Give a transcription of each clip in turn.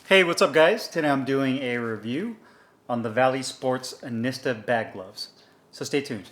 Hey, what's up guys? Today I'm doing a review on the Vali Sports Nista bag gloves. So stay tuned.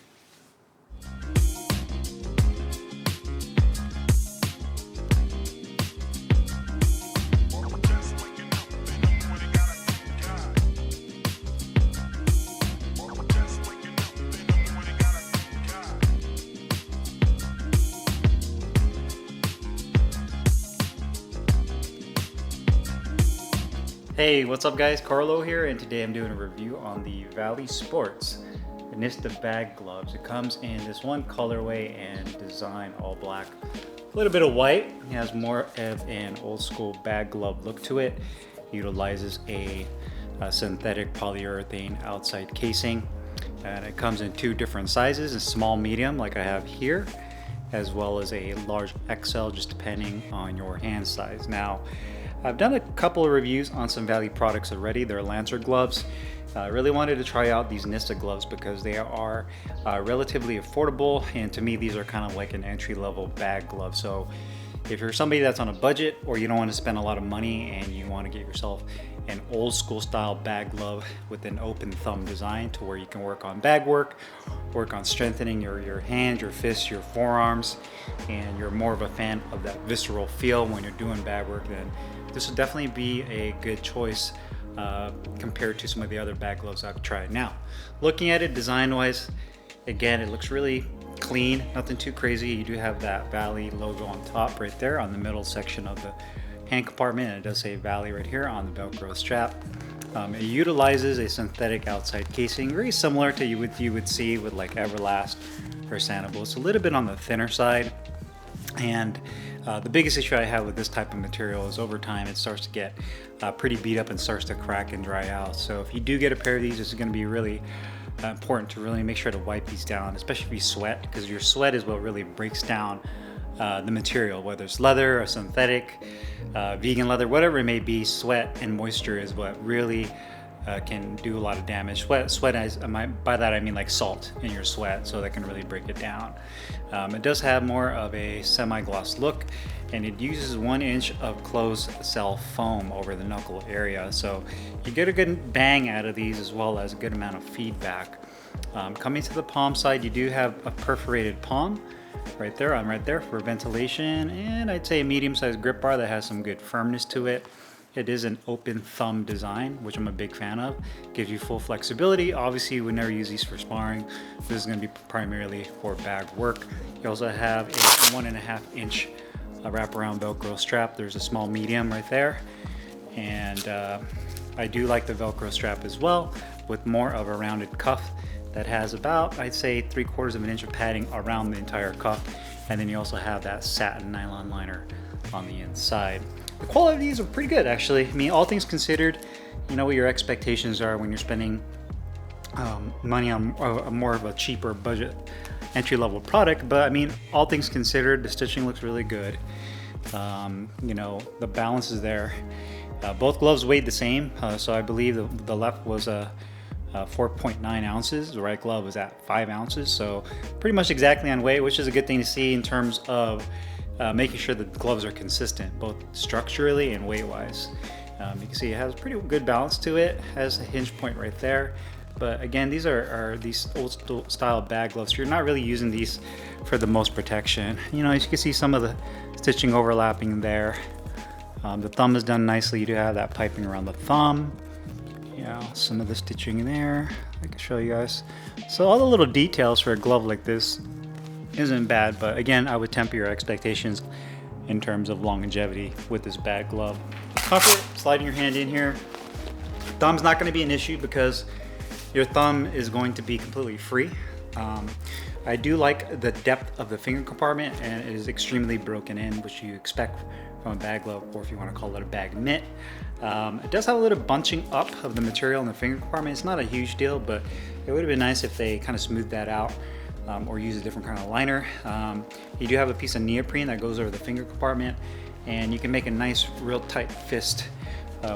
Hey, what's up guys? Carlo here, and today I'm doing a review on the Vali Sports Nista bag gloves. It comes in this one colorway and design, all black. A little bit of white. It has more of an old school bag glove look to it. Utilizes a synthetic polyurethane outside casing. And it comes in two different sizes, a small, medium like I have here, as well as a large XL, just depending on your hand size. Now, I've done a couple of reviews on some Vali products already. They're Lancer gloves. I really wanted to try out these Nista gloves because they are relatively affordable, and to me these are kind of like an entry-level bag glove. So if you're somebody that's on a budget or you don't want to spend a lot of money and you want to get yourself an old school style bag glove with an open thumb design to where you can work on bag work on strengthening your hands, your fists, your forearms, and you're more of a fan of that visceral feel when you're doing bag work, then this would definitely be a good choice compared to some of the other bag gloves I've tried. Now, looking at it design wise, again, it looks really clean, nothing too crazy. You do have that Vali logo on top right there on the middle section of the hand compartment, and it does say Vali right here on the Velcro strap. It utilizes a synthetic outside casing, very similar to what you would see with like Everlast or Sanibel. It's a little bit on the thinner side, and the biggest issue I have with this type of material is over time it starts to get pretty beat up and starts to crack and dry out. So if you do get a pair of these, it's going to be really important to really make sure to wipe these down, especially if you sweat, because your sweat is what really breaks down the material, whether it's leather or synthetic, vegan leather, whatever it may be. Sweat and moisture is what really can do a lot of damage. Sweat by that I mean like salt in your sweat, so that can really break it down. It does have more of a semi-gloss look, and it uses 1 inch of closed cell foam over the knuckle area, so you get a good bang out of these as well as a good amount of feedback. Coming to the palm side, you do have a perforated palm right there for ventilation, and I'd say a medium-sized grip bar that has some good firmness to it. It is an open thumb design, which I'm a big fan of. Gives you full flexibility. Obviously, you would never use these for sparring. This is going to be primarily for bag work. You also have a 1.5 inch wraparound Velcro strap. There's a small, medium right there. And I do like the Velcro strap as well, with more of a rounded cuff that has about, I'd say, 3/4 of an inch of padding around the entire cuff. And then you also have that satin nylon liner on the inside. The quality of these are pretty good, actually. I mean, all things considered, you know what your expectations are when you're spending money on more of a cheaper budget entry-level product. But I mean, all things considered, the stitching looks really good. You know, the balance is there. Both gloves weighed the same, so I believe the left was 4.9 ounces. The right glove was at 5 ounces, so pretty much exactly on weight, which is a good thing to see in terms of making sure the gloves are consistent, both structurally and weight-wise. You can see it has a pretty good balance to it. Has a hinge point right there. But again, these are these old style bag gloves. You're not really using these for the most protection. You know, as you can see some of the stitching overlapping there. The thumb is done nicely. You do have that piping around the thumb. You know, some of the stitching there. I can show you guys. So all the little details for a glove like this isn't bad, but again, I would temper your expectations in terms of longevity with this bag glove. Comfort, sliding your hand in here. Thumb's not going to be an issue because your thumb is going to be completely free. I do like the depth of the finger compartment, and it is extremely broken in, which you expect from a bag glove, or if you want to call it a bag mitt. It does have a little bunching up of the material in the finger compartment. It's not a huge deal, but it would have been nice if they kind of smoothed that out. Or use a different kind of liner. You do have a piece of neoprene that goes over the finger compartment, and you can make a nice real tight fist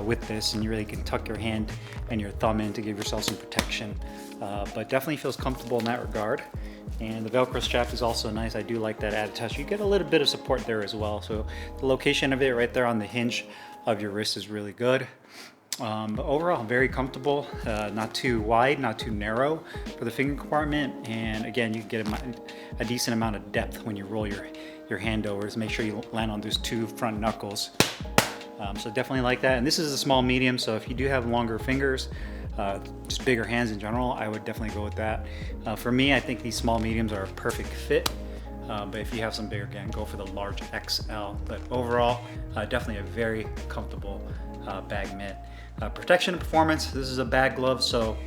with this, and you really can tuck your hand and your thumb in to give yourself some protection, but definitely feels comfortable in that regard. And the Velcro strap is also nice. I do like that added touch. You get a little bit of support there as well. So the location of it right there on the hinge of your wrist is really good. But overall, very comfortable, not too wide, not too narrow for the finger compartment. And again, you get a decent amount of depth when you roll your hand over. So make sure you land on those two front knuckles. So definitely like that. And this is a small medium, so if you do have longer fingers, just bigger hands in general, I would definitely go with that. For me, I think these small mediums are a perfect fit. But if you have some bigger, again, go for the large XL. But overall, definitely a very comfortable bag mitt. Protection and performance, this is a bag glove, so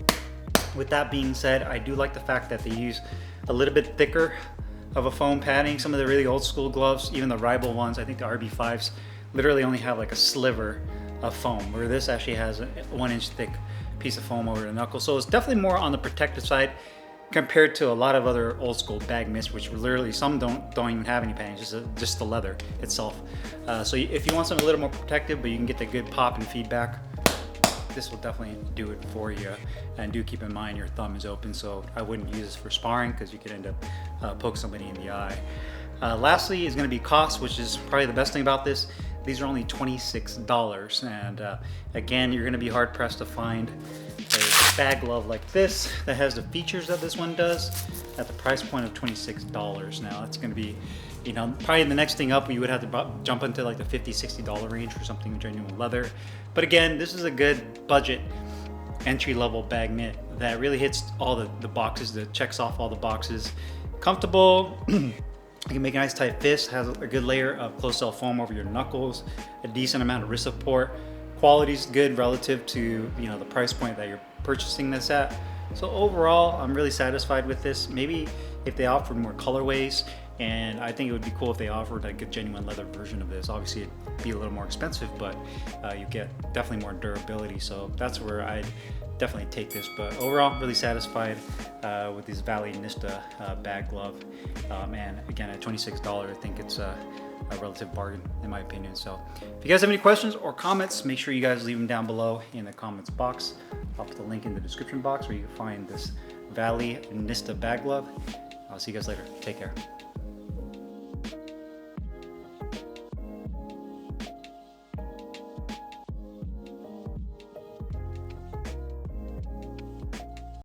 with that being said, I do like the fact that they use a little bit thicker of a foam padding. Some of the really old school gloves, even the rival ones, I think the RB5s literally only have like a sliver of foam, where this actually has a 1 inch thick piece of foam over the knuckle. So it's definitely more on the protective side compared to a lot of other old school bag mitts, which literally some don't even have any padding, just the leather itself. So if you want something a little more protective, but you can get the good pop and feedback, this will definitely do it for you. And do keep in mind your thumb is open, so I wouldn't use this for sparring because you could end up poke somebody in the eye. Lastly is going to be cost, which is probably the best thing about this. These are only $26, and again, you're going to be hard pressed to find a bag glove like this that has the features that this one does at the price point of $26. Now that's going to be, you know, probably the next thing up, you would have to jump into like the $50–$60 range for something genuine leather. But again, this is a good budget entry-level bag mitt that really hits all the boxes, that checks off all the boxes. Comfortable. You can make a nice tight fist, has a good layer of closed-cell foam over your knuckles, a decent amount of wrist support. Quality's good relative to, you know, the price point that you're purchasing this at. So overall, I'm really satisfied with this. Maybe if they offered more colorways, and I think it would be cool if they offered like a genuine leather version of this. Obviously it'd be a little more expensive, but you get definitely more durability. So that's where I'd definitely take this. But overall, really satisfied with this Vali Nista bag glove. And again, at $26, I think it's a relative bargain in my opinion. So if you guys have any questions or comments, make sure you guys leave them down below in the comments box. I'll put the link in the description box where you can find this Vali Nista bag glove. I'll see you guys later. Take care.